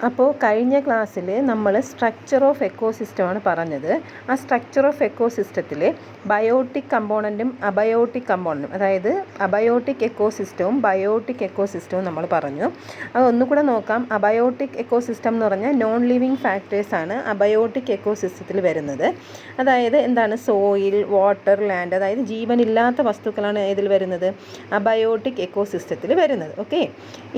അപ്പോൾ കഴിഞ്ഞ ക്ലാസ്സിൽ നമ്മൾ സ്ട്രക്ചർ ഓഫ് എക്കോസിസ്റ്റമാണ് പറഞ്ഞത്. ആ സ്ട്രക്ചർ ഓഫ് എക്കോസിസ്റ്റത്തിൽ ബയോട്ടിക് കമ്പോണൻറ്റും അബയോട്ടിക് കമ്പോണൻറ്റും, അതായത് അബയോട്ടിക് എക്കോസിസ്റ്റവും ബയോട്ടിക് എക്കോസിസ്റ്റവും നമ്മൾ പറഞ്ഞു. അത് ഒന്നുകൂടെ നോക്കാം. അബയോട്ടിക് എക്കോസിസ്റ്റം എന്ന് പറഞ്ഞാൽ നോൺ ലിവിങ് ഫാക്ടേഴ്സാണ് അബയോട്ടിക് എക്കോസിസ്റ്റത്തിൽ വരുന്നത്. അതായത് എന്താണ്? സോയിൽ, വാട്ടർ, ലാൻഡ്, അതായത് ജീവനില്ലാത്ത വസ്തുക്കളാണ് ഇതിൽ വരുന്നത്, അബയോട്ടിക് എക്കോസിസ്റ്റത്തിൽ വരുന്നത്. ഓക്കെ,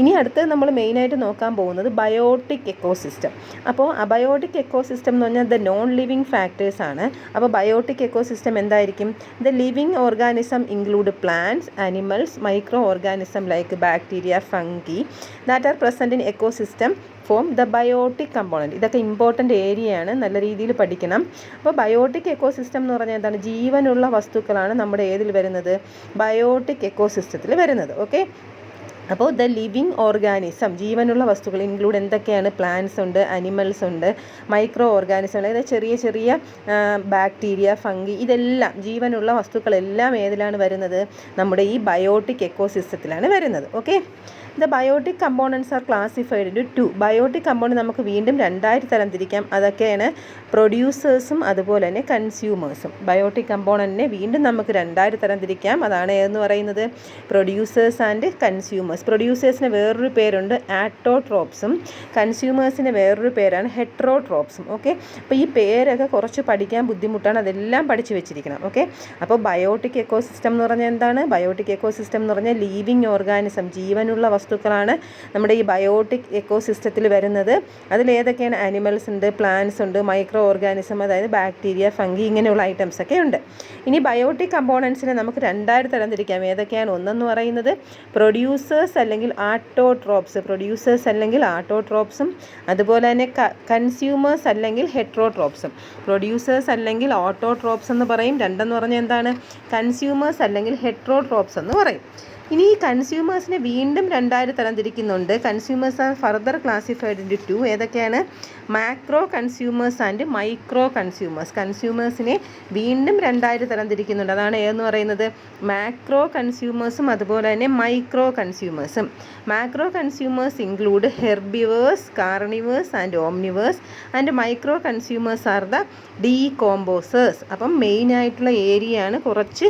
ഇനി അടുത്ത് നമ്മൾ മെയിനായിട്ട് നോക്കാൻ പോകുന്നത് ബയോട്ടിക് എക്കോസിസ്റ്റം. അപ്പോൾ അബയോട്ടിക് എക്കോസിസ്റ്റം എന്ന് പറഞ്ഞാൽ ദ നോൺ ലിവിങ് ഫാക്ടേഴ്സ് ആണ്. അപ്പോൾ ബയോട്ടിക് എക്കോസിസ്റ്റം എന്തായിരിക്കും? The living organism include plants, animals, micro organism like bacteria, fungi that are present in ecosystem form the biotic component. ഇതൊക്കെ ഇമ്പോർട്ടൻ്റ് ഏരിയയാണ്, നല്ല രീതിയിൽ പഠിക്കണം. അപ്പോൾ ബയോട്ടിക് എക്കോസിസ്റ്റം എന്ന് പറഞ്ഞാൽ എന്താണ്? ജീവനുള്ള വസ്തുക്കളാണ് നമ്മുടെ ഏതിൽ വരുന്നത്? ബയോട്ടിക് എക്കോസിസ്റ്റത്തിൽ വരുന്നത്. ഓക്കെ, അപ്പോൾ ദ ലിവിങ് ഓർഗാനിസം, ജീവനുള്ള വസ്തുക്കൾ ഇൻക്ലൂഡ് എന്തൊക്കെയാണ്? പ്ലാന്റ്സ് ഉണ്ട്, അനിമൽസ് ഉണ്ട്, മൈക്രോ ഓർഗാനിസം ഉണ്ട്, അതായത് ചെറിയ ചെറിയ ബാക്ടീരിയ, ഫംഗി, ഇതെല്ലാം ജീവനുള്ള വസ്തുക്കളെല്ലാം ഏതിലാണ് വരുന്നത്? നമ്മുടെ ഈ ബയോട്ടിക് എക്കോസിസ്റ്റത്തിലാണ് വരുന്നത്. Okay, the biotic components are classified into two. Biotic component നമുക്ക് വീണ്ടും രണ്ടായിട്ട് തരംതിരിക്കാം. അതൊക്കെയാണ് പ്രൊഡ്യൂസേഴ്സും അതുപോലെ തന്നെ കൺസ്യൂമേഴ്സും. ബയോട്ടിക് കമ്പോണൻറ്റിനെ വീണ്ടും നമുക്ക് രണ്ടായിട്ട് തരംതിരിക്കാം. അതാണ് ഏതെന്ന് പറയുന്നത്? Producers and consumers. പ്രൊഡ്യൂസേഴ്സിന് വേറൊരു പേരുണ്ട് ആറ്റോട്രോപ്സും, കൺസ്യൂമേഴ്സിന് വേറൊരു പേരാണ് ഹെട്രോട്രോപ്സും. ഓക്കെ, അപ്പോൾ ഈ പേരൊക്കെ കുറച്ച് പഠിക്കാൻ ബുദ്ധിമുട്ടാണ്, അതെല്ലാം പഠിച്ചു വെച്ചിരിക്കണം. ഓക്കെ, അപ്പോൾ ബയോട്ടിക് എക്കോസിസ്റ്റം എന്ന് പറഞ്ഞാൽ എന്താണ്? ബയോട്ടിക് എക്കോസിസ്റ്റം എന്ന് പറഞ്ഞാൽ ലിവിങ് ഓർഗാനിസം, ജീവനുള്ള വസ്തുക്കളാണ് നമ്മുടെ ഈ ബയോട്ടിക് എക്കോസിസ്റ്റത്തിൽ വരുന്നത്. അതിലേതൊക്കെയാണ്? ആനിമൽസ് ഉണ്ട്, പ്ലാന്റ്സ് ഉണ്ട്, മൈക്രോ ഓർഗാനിസം, അതായത് ബാക്ടീരിയ, ഫംഗി, ഇങ്ങനെയുള്ള ഐറ്റംസ് ഒക്കെ ഉണ്ട്. ഇനി ബയോട്ടിക് കമ്പോണൻസിനെ നമുക്ക് രണ്ടായിട്ട് തരംതിരിക്കാം. ഏതൊക്കെയാണ്? ഒന്നെന്ന് പറയുന്നത് പ്രൊഡ്യൂസേഴ്സ് അല്ലെങ്കിൽ ആട്ടോട്രോപ്സ്, പ്രൊഡ്യൂസേഴ്സ് അല്ലെങ്കിൽ ആട്ടോട്രോപ്സും, അതുപോലെ തന്നെ കൺസ്യൂമേഴ്സ് അല്ലെങ്കിൽ ഹെട്രോട്രോപ്സും. പ്രൊഡ്യൂസേഴ്സ് അല്ലെങ്കിൽ ഓട്ടോട്രോപ്സ് എന്ന് പറയും. രണ്ടെന്ന് പറഞ്ഞാൽ എന്താണ്? കൺസ്യൂമേഴ്സ് അല്ലെങ്കിൽ ഹെട്രോട്രോപ്സ് എന്ന് പറയും. ഇനി ഈ കൺസ്യൂമേഴ്സിനെ വീണ്ടും രണ്ടായിട്ട് തരംതിരിക്കുന്നുണ്ട്. Consumers are further classified into two. ഏതൊക്കെയാണ്? Macro consumers and micro consumers. കൺസ്യൂമേഴ്സിനെ വീണ്ടും രണ്ടായിട്ട് തരംതിരിക്കുന്നുണ്ട്. അതാണ് ഏതെന്ന് പറയുന്നത്? മാക്രോ കൺസ്യൂമേഴ്സും അതുപോലെ തന്നെ മൈക്രോ കൺസ്യൂമേഴ്സും. Macro consumers include herbivores, carnivores and omnivores, and micro consumers are the decomposers. അപ്പം മെയിനായിട്ടുള്ള ഏരിയയാണ്, കുറച്ച്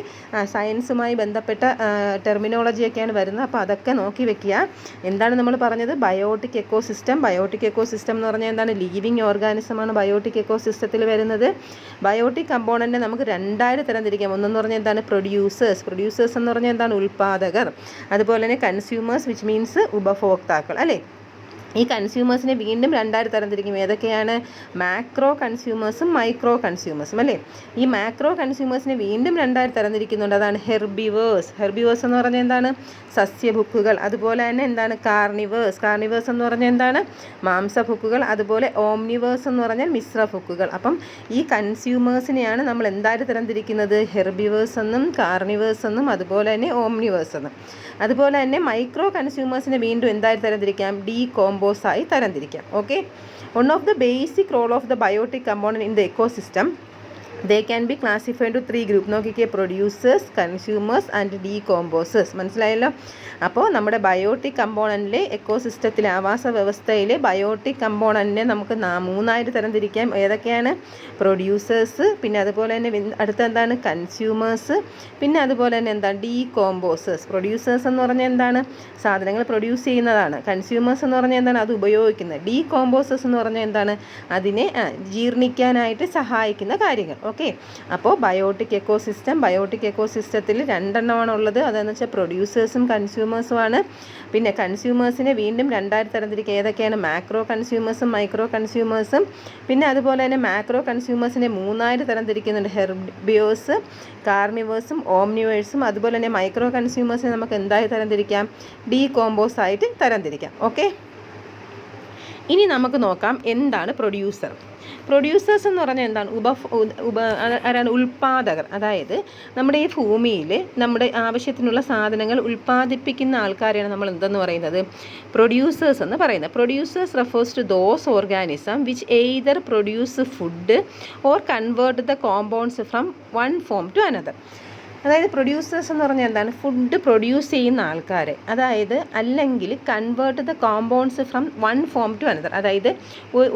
സയൻസുമായി ബന്ധപ്പെട്ട ടെർമിനോളജിയൊക്കെയാണ് വരുന്നത്. അപ്പോൾ അതൊക്കെ നോക്കി വെക്കുക. എന്താണ് നമ്മൾ പറഞ്ഞത്? Biotic ecosystem. ബയോട്ടിക് എക്കോസിസ്റ്റം എന്ന് പറഞ്ഞാൽ എന്താണ്? ലിവിങ് ഓർഗാനിസമാണ് ബയോട്ടിക് എക്കോസിസ്റ്റത്തിൽ വരുന്നത്. ബയോട്ടിക് കമ്പോണൻറ്റിനെ നമുക്ക് രണ്ടായിട്ട് തരംതിരിക്കാം. ഒന്നെന്ന് പറഞ്ഞാൽ എന്താണ്? പ്രൊഡ്യൂസേഴ്സ്. പ്രൊഡ്യൂസേഴ്സ് എന്ന് പറഞ്ഞാൽ എന്താണ്? ഉൽപ്പാദകർ. അതുപോലെ തന്നെ കൺസ്യൂമേഴ്സ്, വിച്ച് മീൻസ് ഉപഭോക്താക്കൾ, അല്ലേ? ഈ കൺസ്യൂമേഴ്സിനെ വീണ്ടും രണ്ടായിട്ട് തരംതിരിക്കും. ഏതൊക്കെയാണ്? മാക്രോ കൺസ്യൂമേഴ്സും മൈക്രോ കൺസ്യൂമേഴ്സും, അല്ലേ? ഈ മാക്രോ കൺസ്യൂമേഴ്സിനെ വീണ്ടും രണ്ടായിട്ട് തരംതിരിക്കുന്നുണ്ട്. അതാണ് ഹെർബിവേഴ്സ്. ഹെർബിവേഴ്സ് എന്ന് പറഞ്ഞാൽ എന്താണ്? സസ്യഭുക്കുകൾ. അതുപോലെ തന്നെ എന്താണ്? കാർണിവേഴ്സ്. കാർണിവേഴ്സ് എന്ന് പറഞ്ഞാൽ എന്താണ്? മാംസഭുക്കുകൾ. അതുപോലെ ഓംനിവേഴ്സ് എന്ന് പറഞ്ഞാൽ മിശ്രഭുക്കുകൾ. അപ്പം ഈ കൺസ്യൂമേഴ്സിനെയാണ് നമ്മൾ എന്തായിട്ട് തരംതിരിക്കുന്നത്? ഹെർബിവേഴ്സ് എന്നും കാർണിവേഴ്സ് എന്നും അതുപോലെ തന്നെ ഓംനിവേഴ്സ് എന്നും. അതുപോലെ തന്നെ മൈക്രോ കൺസ്യൂമേഴ്സിനെ വീണ്ടും എന്തായിട്ട് തരംതിരിക്കാം? ഡീകോമ്പോസായി തരംതിരിക്കാം. Okay, one of the basic role of the biotic component in the ecosystem, they can be classified into three group. നോക്കിക്കേ, പ്രൊഡ്യൂസേഴ്സ്, കൺസ്യൂമേഴ്സ് ആൻഡ് ഡീകോമ്പോസേഴ്സ്. മനസ്സിലായല്ലോ? അപ്പോൾ നമ്മുടെ ബയോട്ടിക് കമ്പോണൻറ്റിലെ എക്കോസിസ്റ്റത്തിലെ ആവാസ വ്യവസ്ഥയിലെ ബയോട്ടിക് കമ്പോണൻറ്റിനെ നമുക്ക് മൂന്നായിട്ട് തരംതിരിക്കാം. ഏതൊക്കെയാണ്? പ്രൊഡ്യൂസേഴ്സ്, പിന്നെ അതുപോലെ തന്നെ അടുത്ത എന്താണ്? കൺസ്യൂമേഴ്സ്, പിന്നെ അതുപോലെ തന്നെ എന്താണ്? ഡീകോമ്പോസേഴ്സ്. പ്രൊഡ്യൂസേഴ്സ് എന്ന് പറഞ്ഞാൽ എന്താണ്? സാധനങ്ങൾ പ്രൊഡ്യൂസ് ചെയ്യുന്നതാണ്. കൺസ്യൂമേഴ്സ് എന്ന് പറഞ്ഞാൽ എന്താണ്? അത് ഉപയോഗിക്കുന്നത്. ഡീകോമ്പോസേഴ്സ് എന്ന് പറഞ്ഞാൽ എന്താണ്? അതിനെ ജീർണിക്കാനായിട്ട് സഹായിക്കുന്ന കാര്യങ്ങൾ. ഓക്കെ, അപ്പോൾ ബയോട്ടിക് എക്കോസിസ്റ്റത്തിൽ രണ്ടെണ്ണമാണ് ഉള്ളത്. അതെന്ന് വെച്ചാൽ പ്രൊഡ്യൂസേഴ്സും കൺസ്യൂമേഴ്സുമാണ്. പിന്നെ കൺസ്യൂമേഴ്സിനെ വീണ്ടും രണ്ടായിട്ട് തരംതിരിക്കുക. ഏതൊക്കെയാണ്? മാക്രോ കൺസ്യൂമേഴ്സും മൈക്രോ കൺസ്യൂമേഴ്സും. പിന്നെ അതുപോലെ തന്നെ മാക്രോ കൺസ്യൂമേഴ്സിനെ മൂന്നായിട്ട് തരംതിരിക്കുന്നുണ്ട്. ഹെർബിവേഴ്സ്, കാർണിവേഴ്സും ഓംനിവേഴ്സും. അതുപോലെ തന്നെ മൈക്രോ കൺസ്യൂമേഴ്സിനെ നമുക്ക് എന്തായി തരംതിരിക്കാം? ഡീകോമ്പോസ് ആയിട്ട് തരംതിരിക്കാം. ഓക്കെ, ഇനി നമുക്ക് നോക്കാം എന്താണ് പ്രൊഡ്യൂസർ. പ്രൊഡ്യൂസേഴ്സ് എന്ന് പറഞ്ഞാൽ എന്താണ്? ആരാണ്? ഉൽപ്പാദകർ. അതായത് നമ്മുടെ ഈ ഭൂമിയിൽ നമ്മുടെ ആവശ്യത്തിനുള്ള സാധനങ്ങൾ ഉൽപ്പാദിപ്പിക്കുന്ന ആൾക്കാരെയാണ് നമ്മൾ എന്തെന്ന് പറയുന്നത്? പ്രൊഡ്യൂസേഴ്സ് എന്ന് പറയുന്നത്. Producers refers to those organism which either produce food or convert the compounds from one form to another. അതായത് പ്രൊഡ്യൂസേഴ്സ് എന്ന് പറഞ്ഞാൽ എന്താണ്? ഫുഡ് പ്രൊഡ്യൂസ് ചെയ്യുന്ന ആൾക്കാർ. അതായത് അല്ലെങ്കിൽ convert the compounds from one form to another. അതായത്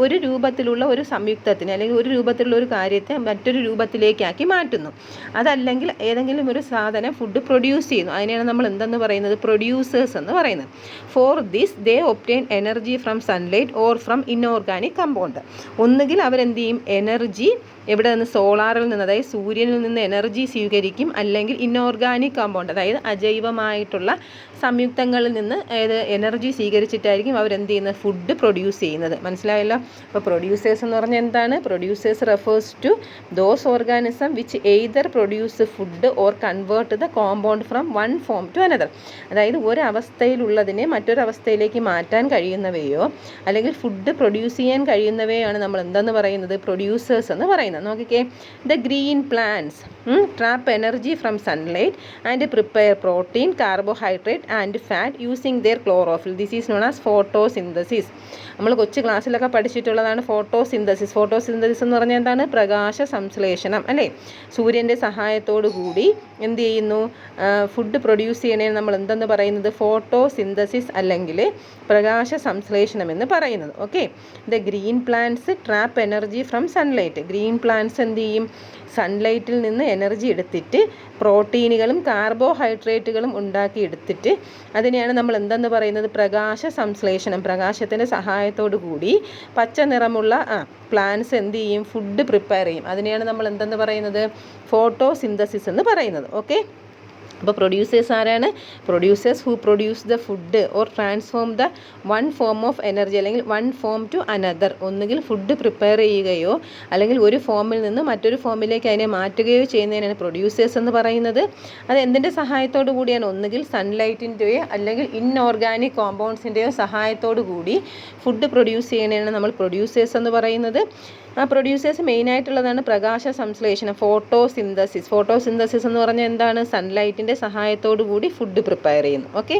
ഒരു രൂപത്തിലുള്ള ഒരു സംയുക്തത്തിന് അല്ലെങ്കിൽ ഒരു രൂപത്തിലുള്ള ഒരു കാര്യത്തെ മറ്റൊരു രൂപത്തിലേക്കാക്കി മാറ്റുന്നു. അതല്ലെങ്കിൽ ഏതെങ്കിലും ഒരു സാധനം ഫുഡ് പ്രൊഡ്യൂസ് ചെയ്യുന്നു. അതിനെയാണ് നമ്മൾ എന്തെന്ന് പറയുന്നത്? പ്രൊഡ്യൂസേഴ്സ് എന്ന് പറയുന്നത്. For this they obtain energy from sunlight or from inorganic compound. ഒന്നുകിൽ അവരെന്ത് ചെയ്യും? എനർജി എവിടെ നിന്ന്? സോളാറിൽ നിന്ന്, അതായത് സൂര്യനിൽ നിന്ന് എനർജി സ്വീകരിക്കും. അല്ലെങ്കിൽ ഇൻഓർഗാനിക് കമ്പൗണ്ട്, അതായത് അജൈവമായിട്ടുള്ള സംയുക്തങ്ങളിൽ നിന്ന് എനർജി സ്വീകരിച്ചിട്ടായിരിക്കും അവരെന്ത് ചെയ്യുന്നത്? ഫുഡ് പ്രൊഡ്യൂസ് ചെയ്യുന്നത്. മനസ്സിലായല്ലോ? അപ്പോൾ പ്രൊഡ്യൂസേഴ്സ് എന്ന് പറഞ്ഞാൽ എന്താണ്? Producers refers to those organism which either produce food or convert the compound from one form to another. അതായത് ഒരവസ്ഥയിലുള്ളതിനെ മറ്റൊരവസ്ഥയിലേക്ക് മാറ്റാൻ കഴിയുന്നവയോ അല്ലെങ്കിൽ ഫുഡ് പ്രൊഡ്യൂസ് ചെയ്യാൻ കഴിയുന്നവയാണ് നമ്മൾ എന്തെന്ന് പറയുന്നത്? പ്രൊഡ്യൂസേഴ്സ് എന്ന് പറയുന്നത്. നോക്കിക്കേ, the green plants trap energy from sunlight and prepare protein, carbohydrate and fat using there chlorophyll. This is known as photosynthesis. നമ്മൾ കൊച്ചു ക്ലാസ്സിലൊക്കെ പഠിച്ചിട്ടുള്ളതാണ് ഫോട്ടോസിന്തസിസ്. ഫോട്ടോസിന്തസിസ് എന്ന് പറഞ്ഞാൽ എന്താണ്? പ്രകാശ സംശ്ലേഷണം, അല്ലേ? സൂര്യൻ്റെ സഹായത്തോടു കൂടി എന്ത് ചെയ്യുന്നു? ഫുഡ് പ്രൊഡ്യൂസ് ചെയ്യണേ നമ്മൾ എന്തെന്ന് പറയുന്നത്? ഫോട്ടോസിന്തസിസ് അല്ലെങ്കിൽ പ്രകാശ സംശ്ലേഷണം എന്ന് പറയുന്നത്. Okay, the green plants trap energy from sunlight. Green plants എന്ത് ചെയ്യും? സൺലൈറ്റിൽ നിന്ന് എനർജി എടുത്തിട്ട് പ്രോട്ടീനുകളും കാർബോഹൈഡ്രേറ്റുകളും ഉണ്ടാക്കി എടുത്തിട്ട് അതിനെയാണ് നമ്മൾ എന്തെന്ന് പറയുന്നത്? പ്രകാശ സംശ്ലേഷണം. പ്രകാശത്തിൻ്റെ സഹായത്തോടു കൂടി പച്ച നിറമുള്ള പ്ലാന്റ്സ് എന്ത് ചെയ്യും? ഫുഡ് പ്രിപ്പയർ ചെയ്യും. അതിനെയാണ് നമ്മൾ എന്തെന്ന് പറയുന്നത്? ഫോട്ടോസിന്തസിസ് എന്ന് പറയുന്നത്. ഓക്കെ, അപ്പോൾ പ്രൊഡ്യൂസേഴ്സ് ആരാണ്? Producers who produce the food or transform the one form of energy അല്ലെങ്കിൽ വൺ ഫോം ടു അനദർ. ഒന്നുകിൽ ഫുഡ് പ്രിപ്പയർ ചെയ്യുകയോ അല്ലെങ്കിൽ ഒരു ഫോമിൽ നിന്ന് മറ്റൊരു ഫോമിലേക്ക് അതിനെ മാറ്റുകയോ ചെയ്യുന്നതിനാണ് പ്രൊഡ്യൂസേഴ്സ് എന്ന് പറയുന്നത്. അത് എന്തിൻ്റെ സഹായത്തോടു കൂടിയാണ്? ഒന്നുകിൽ സൺലൈറ്റിൻ്റെയോ അല്ലെങ്കിൽ ഇൻഓർഗാനിക് കോമ്പൗണ്ട്സിൻ്റെയോ സഹായത്തോടു കൂടി ഫുഡ് പ്രൊഡ്യൂസ് ചെയ്യുന്നതിനാണ് നമ്മൾ പ്രൊഡ്യൂസേഴ്സ് എന്ന് പറയുന്നത്. ആ പ്രൊഡ്യൂസേഴ്സ് മെയിനായിട്ടുള്ളതാണ് പ്രകാശ സംശ്ലേഷണം, ഫോട്ടോസിന്തസിസ്. ഫോട്ടോസിന്തസിസ് എന്ന് പറഞ്ഞാൽ എന്താണ്? സൺലൈറ്റിൻ്റെ സഹായത്തോടു കൂടി ഫുഡ് പ്രിപ്പയർ ചെയ്യുന്നു. ഓക്കെ,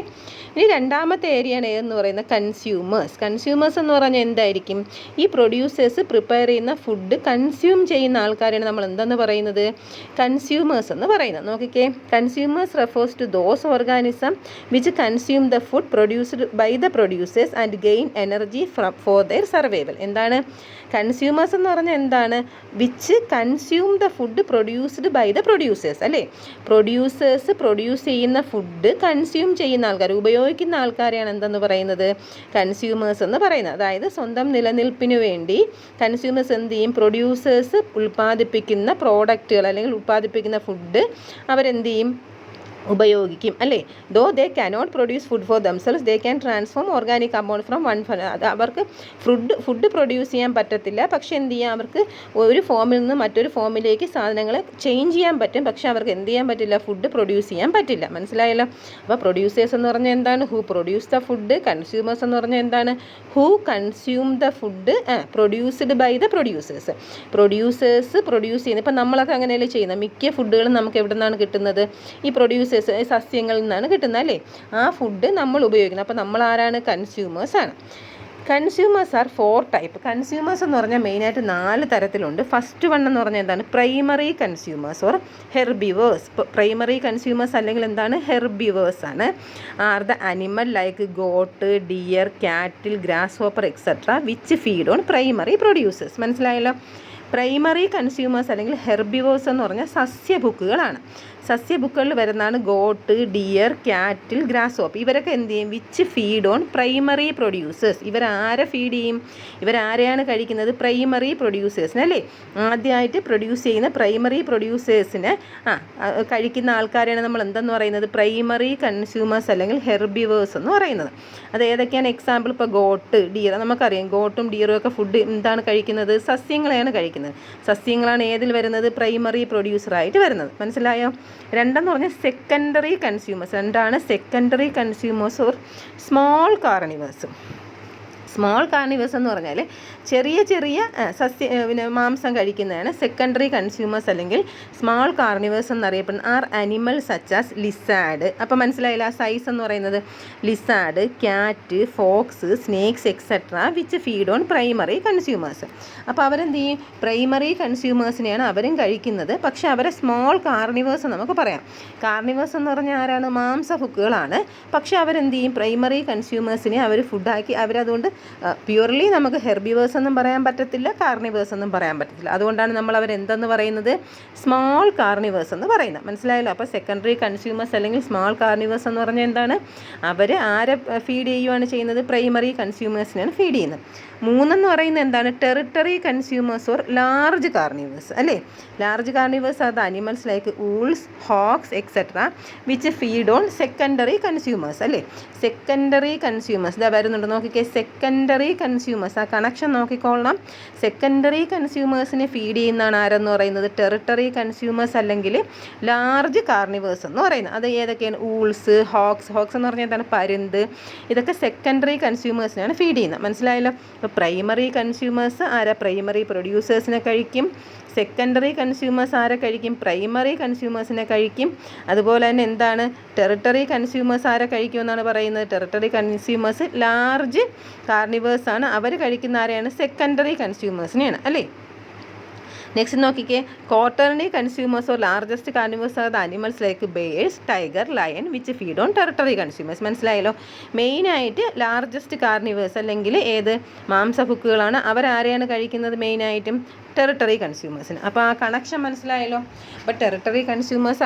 ഇനി രണ്ടാമത്തെ ഏരിയയാണ് ഏതെന്ന് പറയുന്നത്? കൺസ്യൂമേഴ്സ്. കൺസ്യൂമേഴ്സ് എന്ന് പറഞ്ഞാൽ എന്തായിരിക്കും? ഈ പ്രൊഡ്യൂസേഴ്സ് പ്രിപ്പയർ ചെയ്യുന്ന ഫുഡ് കൺസ്യൂം ചെയ്യുന്ന ആൾക്കാരാണ് നമ്മൾ എന്തെന്ന് പറയുന്നത്? കൺസ്യൂമേഴ്സ് എന്ന് പറയുന്നത്. നോക്കിക്കേ, consumers refers to those organism which consume the food produced by the producers and gain energy for their survival. എന്താണ് കൺസ്യൂമേഴ്സ് എന്ന് പറഞ്ഞാൽ? എന്താണ്? Which consume the food produced by the producers, അല്ലേ? പ്രൊഡ്യൂസേഴ്സ് പ്രൊഡ്യൂസ് ചെയ്യുന്ന food consume ചെയ്യുന്ന ആൾക്കാർ, ഉപയോഗിക്കുന്ന ആൾക്കാരെയാണ് എന്തെന്ന് പറയുന്നത്? കൺസ്യൂമേഴ്സ് എന്ന് പറയുന്നത്. അതായത് സ്വന്തം നിലനിൽപ്പിന് വേണ്ടി കൺസ്യൂമേഴ്സ് എന്ത് ചെയ്യും? പ്രൊഡ്യൂസേഴ്സ് ഉൽപ്പാദിപ്പിക്കുന്ന പ്രോഡക്റ്റുകൾ അല്ലെങ്കിൽ ഉൽപ്പാദിപ്പിക്കുന്ന ഫുഡ് അവരെന്ത് ചെയ്യും? ഉപയോഗിക്കും, അല്ലേ? Though they cannot produce food for themselves, they can transform organic compound from one. അത് അവർക്ക് ഫുഡ് പ്രൊഡ്യൂസ് ചെയ്യാൻ പറ്റത്തില്ല, പക്ഷെ എന്ത് ചെയ്യാം? അവർക്ക് ഒരു ഫോമിൽ നിന്ന് മറ്റൊരു ഫോമിലേക്ക് സാധനങ്ങൾ ചേഞ്ച് ചെയ്യാൻ പറ്റും, പക്ഷെ അവർക്ക് എന്ത് ചെയ്യാൻ പറ്റില്ല? ഫുഡ് പ്രൊഡ്യൂസ് ചെയ്യാൻ പറ്റില്ല. മനസ്സിലായല്ലോ? അപ്പോൾ പ്രൊഡ്യൂസേഴ്സ് എന്ന് പറഞ്ഞാൽ എന്താണ്? Who produce the food. Consumers എന്ന് പറഞ്ഞാൽ എന്താണ്? Who consume the food produced by the producers. Producers produce ചെയ്യുന്നത്. ഇപ്പം നമ്മളൊക്കെ അങ്ങനെയല്ലേ ചെയ്യുന്നത്? മിക്ക ഫുഡുകളും നമുക്ക് എവിടെ നിന്നാണ് കിട്ടുന്നത്? ഈ പ്രൊഡ്യൂസേഴ്സ് സസ്യങ്ങളിൽ നിന്നാണ് കിട്ടുന്നത്, അല്ലേ? ആ ഫുഡ് നമ്മൾ ഉപയോഗിക്കുന്നത്. അപ്പോൾ നമ്മൾ ആരാണ്? കൺസ്യൂമേഴ്സ് ആണ്. Consumers R 4 type. കൺസ്യൂമേഴ്സ് എന്ന് പറഞ്ഞാൽ മെയിനായിട്ട് 4 തരത്തിലുണ്ട്. ഫസ്റ്റ് വൺ എന്ന് പറഞ്ഞാൽ എന്താണ്? Primary consumers or herbivores. Primary consumers അല്ലെങ്കിൽ എന്താണ്? ഹെർബിവേഴ്സ് ആണ്. Are the animal like goat, deer, cattle, grasshopper etcetera which feed on primary producers. മനസ്സിലായല്ലോ? പ്രൈമറി കൺസ്യൂമേഴ്സ് അല്ലെങ്കിൽ ഹെർബിവേഴ്സ് എന്ന് പറഞ്ഞാൽ സസ്യഭുക്കുകളാണ്. സസ്യഭുക്കുകളിൽ വരുന്നതാണ് goat, deer, cattle, grasshopper. ഇവരൊക്കെ എന്ത് ചെയ്യും? Which feed on primary producers. ഇവരാരെ ഫീഡ് ചെയ്യും? ഇവരാരെയാണ് കഴിക്കുന്നത്? പ്രൈമറി പ്രൊഡ്യൂസേഴ്സിന്, അല്ലേ? ആദ്യമായിട്ട് പ്രൊഡ്യൂസ് ചെയ്യുന്ന പ്രൈമറി പ്രൊഡ്യൂസേഴ്സിനെ കഴിക്കുന്ന ആൾക്കാരെയാണ് നമ്മൾ എന്തെന്ന് പറയുന്നത്? പ്രൈമറി കൺസ്യൂമേഴ്സ് അല്ലെങ്കിൽ ഹെർബിവേഴ്സ് എന്ന് പറയുന്നത്. അത് ഏതൊക്കെയാണ് എക്സാമ്പിൾ? ഇപ്പോൾ ഗോട്ട്, ഡിയർ. നമുക്കറിയാം ഗോട്ടും ഡിയറും ഒക്കെ ഫുഡ് എന്താണ് കഴിക്കുന്നത്? സസ്യങ്ങളെയാണ് കഴിക്കുന്നത്. സസ്യങ്ങളാണ് ഏതിൽ വരുന്നത്? പ്രൈമറി പ്രൊഡ്യൂസറായിട്ട് വരുന്നത്. മനസ്സിലായോ? രണ്ടെന്ന് പറഞ്ഞാൽ സെക്കൻഡറി കൺസ്യൂമേഴ്സ്. രണ്ടാണ് secondary consumers or small carnivores. Small carnivores എന്ന് പറഞ്ഞാൽ ചെറിയ ചെറിയ മാംസം കഴിക്കുന്നതാണ് സെക്കൻഡറി കൺസ്യൂമേഴ്സ് അല്ലെങ്കിൽ സ്മോൾ കാർണിവേഴ്സ് എന്നറിയപ്പെടുന്ന ആർ അനിമൽ സച്ചാസ് ലിസാഡ്. അപ്പോൾ മനസ്സിലായില്ല, ആ സൈസ് എന്ന് പറയുന്നത് lizard, cat, fox, snakes etcetera which feed on primary consumers. അപ്പോൾ അവരെന്ത് ചെയ്യും, പ്രൈമറി കൺസ്യൂമേഴ്സിനെയാണ് അവരും കഴിക്കുന്നത്. പക്ഷേ അവരെ സ്മോൾ കാർണിവേഴ്സ് നമുക്ക് പറയാം. കാർണിവേഴ്സ് എന്ന് പറഞ്ഞാൽ ആരാണ്, മാംസഭുക്കുകളാണ്. പക്ഷേ അവരെന്ത് ചെയ്യും, പ്രൈമറി കൺസ്യൂമേഴ്സിനെ അവർ ഫുഡാക്കി അവരതുകൊണ്ട് പ്യൂർലി നമുക്ക് ഹെർബിവേഴ്സ് എന്നും പറയാൻ പറ്റത്തില്ല, കാർണിവേഴ്സ് എന്നും പറയാൻ പറ്റത്തില്ല. അതുകൊണ്ടാണ് നമ്മൾ അവരെന്തെന്ന് പറയുന്നത്, സ്മോൾ കാർണിവേഴ്സ് എന്ന് പറയുന്നത്. മനസ്സിലായല്ലോ. അപ്പോൾ സെക്കൻഡറി കൺസ്യൂമേഴ്സ് അല്ലെങ്കിൽ സ്മോൾ കാർണിവേഴ്സ് എന്ന് പറഞ്ഞാൽ എന്താണ്, അവർ ആരെ ഫീഡ് ചെയ്യുകയാണ് ചെയ്യുന്നത്, പ്രൈമറി കൺസ്യൂമേഴ്സിനെയാണ് ഫീഡ് ചെയ്യുന്നത്. 3 എന്ന് പറയുന്നത് എന്താണ്, territory consumers or large carnivores അല്ലേ. Large carnivores are the animals like owls, hawks etcetera which feed on secondary consumers അല്ലേ. സെക്കൻഡറി കൺസ്യൂമേഴ്സ് ഇതാ വരുന്നുണ്ട്, നോക്കിക്കേ. സെക്കൻഡറി കൺസ്യൂമേഴ്സ്, ആ കണക്ഷൻ നോക്കിക്കൊള്ളണം. സെക്കൻഡറി കൺസ്യൂമേഴ്സിനെ ഫീഡ് ചെയ്യുന്നതാണ് ആരെന്ന് പറയുന്നത്, ടെറിട്ടറി കൺസ്യൂമേഴ്സ് അല്ലെങ്കിൽ ലാർജ് കാർണിവേഴ്സ് എന്ന് പറയുന്നത്. അത് ഏതൊക്കെയാണ്, ഊൾസ്, ഹോക്സ് എന്ന് പറഞ്ഞാൽ എന്താണ്, പരുന്ത്. ഇതൊക്കെ സെക്കൻഡറി കൺസ്യൂമേഴ്സിനാണ് ഫീഡ് ചെയ്യുന്നത്. മനസ്സിലായല്ലോ. അപ്പോൾ പ്രൈമറി കൺസ്യൂമേഴ്സ് ആരാ, പ്രൈമറി പ്രൊഡ്യൂസേഴ്സിനെ കഴിക്കും. സെക്കൻഡറി കൺസ്യൂമേഴ്സ് ആരെ കഴിക്കും, പ്രൈമറി കൺസ്യൂമേഴ്സിനെ കഴിക്കും. അതുപോലെ തന്നെ എന്താണ്, ടെറിട്ടറി കൺസ്യൂമേഴ്സ് ആരെ കഴിക്കുമെന്നാണ് പറയുന്നത്, ടെറിട്ടറി കൺസ്യൂമേഴ്സ് ലാർജ് കാർണിവേഴ്സാണ്. അവർ കഴിക്കുന്ന ആരെയാണ്, സെക്കൻഡറി കൺസ്യൂമേഴ്സിനെയാണ് അല്ലേ. നെക്സ്റ്റ് നോക്കിക്കേ, quarterly consumers or largest carnivores are the animals like birds, tiger, lion which feed on territory consumers. മനസ്സിലായല്ലോ. മെയിനായിട്ട് ലാർജസ്റ്റ് കാർണിവേഴ്സ് അല്ലെങ്കിൽ ഏത് മാംസഭുക്കുകളാണ്, അവരാരെയാണ് കഴിക്കുന്നത്, മെയിനായിട്ടും ടെറിട്ടറി കൺസ്യൂമേഴ്സിന്. അപ്പോൾ ആ കണക്ഷൻ മനസ്സിലായല്ലോ. അപ്പോൾ ടെറിട്ടറി കൺസ്യൂമേഴ്സ്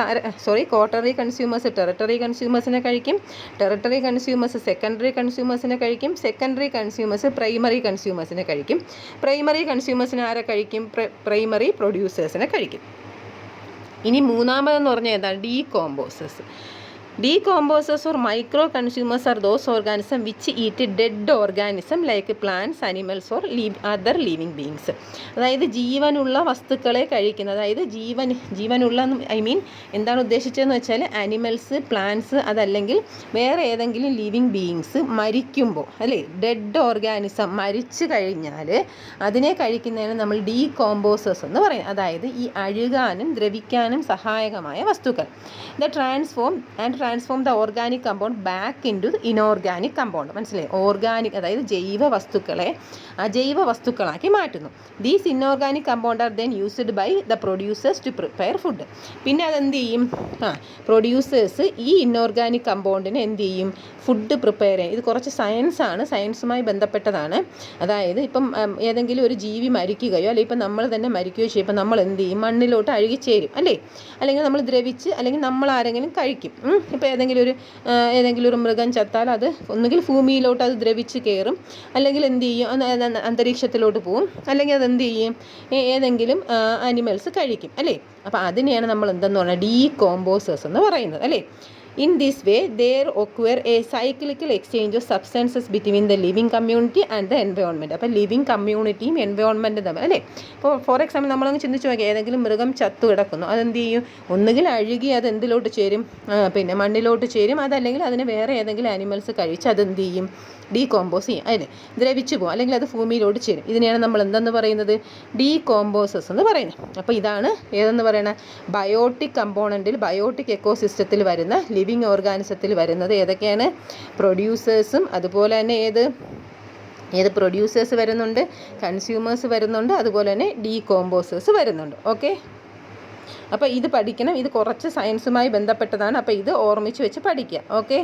ക്വാർട്ടറി കൺസ്യൂമേഴ്സ് ടെറിട്ടറി കൺസ്യൂമേഴ്സിനെ കഴിക്കും, ടെറിട്ടറി കൺസ്യൂമേഴ്സ് സെക്കൻഡറി കൺസ്യൂമേഴ്സിനെ കഴിക്കും, സെക്കൻഡറി കൺസ്യൂമേഴ്സ് പ്രൈമറി കൺസ്യൂമേഴ്സിനെ കഴിക്കും, പ്രൈമറി കൺസ്യൂമേഴ്സിനെ ആരെ കഴിക്കും, പ്രൈമറി പ്രൊഡ്യൂസേഴ്സിനെ കഴിക്കും. ഇനി മൂന്നാമതെന്ന് പറഞ്ഞാൽ എന്താണ്, ഡീകോമ്പോസേഴ്സ്. Decomposers or micro consumers are those organisms which eat dead organism like plants, animals or other living beings. അതായത് ജീവനുള്ള വസ്തുക്കളെ കഴിക്കുന്നത്. അതായത് ജീവനുള്ള എന്താണ് ഉദ്ദേശിച്ചതെന്ന് വെച്ചാൽ ആനിമൽസ്, പ്ലാന്റ്സ്, അതല്ലെങ്കിൽ വേറെ ഏതെങ്കിലും ലിവിങ് ബീയിങ്സ് മരിക്കുമ്പോൾ അല്ലേ, ഡെഡ് ഓർഗാനിസം മരിച്ചു കഴിഞ്ഞാൽ അതിനെ കഴിക്കുന്നതിന് നമ്മൾ ഡീകോമ്പോസേഴ്സ് എന്ന് പറയും. അതായത് ഈ അഴുകാനും ദ്രവിക്കാനും സഹായകമായ വസ്തുക്കൾ. Transform the organic compound back into inorganic compound. മനസ്സിലായി. ഓർഗാനിക് അതായത് ജൈവ വസ്തുക്കളെ അജൈവ വസ്തുക്കളാക്കി മാറ്റുന്നു. These inorganic compound are then used by the producers to prepare food. പിന്നെ അതെന്ത് ചെയ്യും, പ്രൊഡ്യൂസേഴ്സ് ഈ ഇനോർഗാനിക് കമ്പൗണ്ടിന് എന്ത് ചെയ്യും, ഫുഡ് പ്രിപ്പയർ ചെയ്യും. ഇത് കുറച്ച് സയൻസാണ്, സയൻസുമായി ബന്ധപ്പെട്ടതാണ്. അതായത് ഇപ്പം ഏതെങ്കിലും ഒരു ജീവി മരിക്കുകയോ അല്ലെങ്കിൽ ഇപ്പം നമ്മൾ തന്നെ മരിക്കുകയോ ചെയ്യുമ്പോൾ നമ്മൾ എന്ത് ചെയ്യും, മണ്ണിലോട്ട് അഴുകിച്ചേരും അല്ലേ, അല്ലെങ്കിൽ നമ്മൾ ദ്രവിച്ച് അല്ലെങ്കിൽ നമ്മൾ ആരെങ്കിലും കഴിക്കും. ഇപ്പോൾ ഏതെങ്കിലും ഒരു മൃഗം ചത്താൽ അത് ഒന്നുകിൽ ഭൂമിയിലോട്ട് അത് ദ്രവിച്ച് കയറും, അല്ലെങ്കിൽ എന്ത് ചെയ്യും, അന്തരീക്ഷത്തിലോട്ട് പോവും, അല്ലെങ്കിൽ അത് എന്ത് ചെയ്യും, ഏതെങ്കിലും ആനിമൽസ് കഴിക്കും അല്ലേ. അപ്പോൾ അതിനെയാണ് നമ്മൾ എന്തെന്ന് പറഞ്ഞാൽ ഡീകോമ്പോസേഴ്സ് എന്ന് പറയുന്നത് അല്ലേ. In this way, there occur a cyclical exchange of substances between the living community and the environment. അപ്പോൾ ലിവിങ് കമ്മ്യൂണിറ്റിയും എൻവയോൺമെൻറ്റും തമ്മിൽ അല്ലേ. ഇപ്പോൾ ഫോർ എക്സാമ്പിൾ നമ്മളങ്ങ് ചിന്തിച്ച് നോക്കി, ഏതെങ്കിലും മൃഗം ചത്തു കിടക്കുന്നു, അതെന്ത് ചെയ്യും, ഒന്നുകിൽ അഴുകി അത് എന്തിലോട്ട് ചേരും, പിന്നെ മണ്ണിലോട്ട് ചേരും, അതല്ലെങ്കിൽ അതിന് വേറെ ഏതെങ്കിലും ആനിമൽസ് കഴിച്ച് അതെന്ത് ചെയ്യും, ഡീകോമ്പോസ് ചെയ്യും, അതിന് ദ്രവിച്ചു പോകും, അല്ലെങ്കിൽ അത് ഭൂമിയിലോട്ട് ചേരും. ഇതിനെയാണ് നമ്മൾ എന്തെന്ന് പറയുന്നത്, ഡീകോമ്പോസേഴ്സ് എന്ന് പറയുന്നത്. അപ്പോൾ ഇതാണ് ഏതെന്ന് പറയുന്നത്, ബയോട്ടിക് കമ്പോണൻറ്റിൽ ബയോട്ടിക് എക്കോസിസ്റ്റത്തിൽ വരുന്ന ലിവിങ് ഓർഗാനിസത്തിൽ വരുന്നത് ഏതൊക്കെയാണ്, പ്രൊഡ്യൂസേഴ്സും അതുപോലെ തന്നെ ഏത് പ്രൊഡ്യൂസേഴ്സ് വരുന്നുണ്ട്, കൺസ്യൂമേഴ്സ് വരുന്നുണ്ട്, അതുപോലെ തന്നെ ഡീകോമ്പോസേഴ്സ് വരുന്നുണ്ട്. ഓക്കെ, അപ്പോൾ ഇത് പഠിക്കണം. ഇത് കുറച്ച് സയൻസുമായി ബന്ധപ്പെട്ടതാണ്. അപ്പോൾ ഇത് ഓർമ്മിച്ച് വെച്ച് പഠിക്കുക. ഓക്കെ.